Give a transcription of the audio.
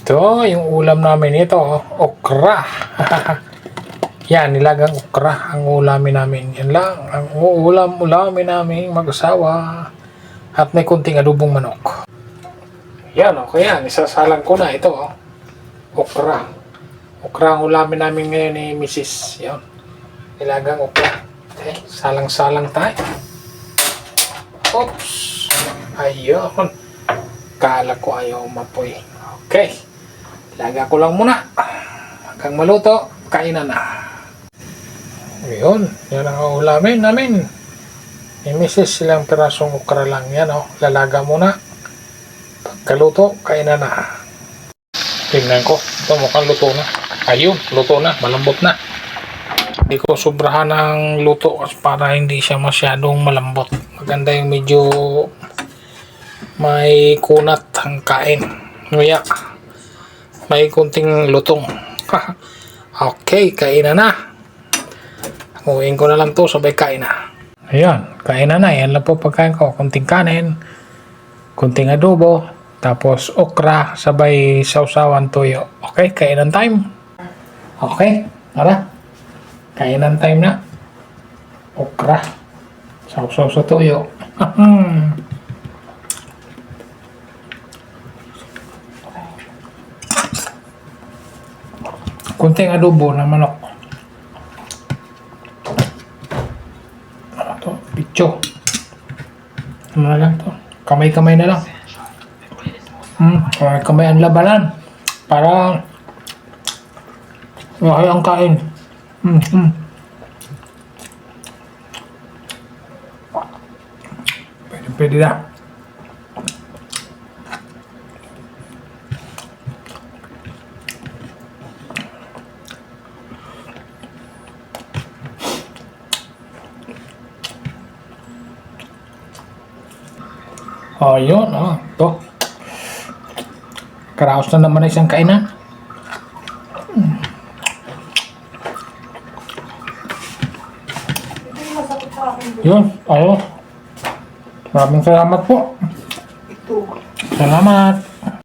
Ito, yung ulam namin ito, okra. Yan, nilagang okra ang ulamin namin. Yan lang, ang ulamin namin mag-asawa. At may kunting adobong manok. Yan, okay yan. Isasalang ko na ito, okra. Okra ang ulamin namin ngayon ni Mrs. Yan, nilagang okra. Okay, salang-salang tayo. Oops. Ayun. Kala ko ayaw mapoy. Okay. Laga ko lang muna. Hanggang maluto, kainan na. Ayun. Yan ang ulamin namin. May Mrs. silang pirasong okra lang yan. Lalaga muna. Pagkaluto, kainan na. Tingnan ko. Ito mukhang luto na. Ayun. Luto na. Malambot na. Hindi ko sobrahan ng luto para hindi siya masyadong malambot. Maganda yung medyo may kunat ang kain. Nguya. May kunting lutong. Okay, kainan na. Uwiin ko na lang to, sabay kain na. Ayan, kainan na. Yan lang po pagkain ko. Kunting kanin, kunting adobo, tapos okra, sabay sausawan toyo. Okay, kainan time. Okay, tara. Kainan time na. Okra. Sausaw sa toyo. Kunting adobo na manok. Ano to? Picho. Ano na lang to? Kamay-kamay na lang. Kamay ang labanan. Para mahal ang kain. Pwede na. Ayun, ito. Karaos na naman isang kainan. Yun, ayun. Maraming salamat po. Salamat.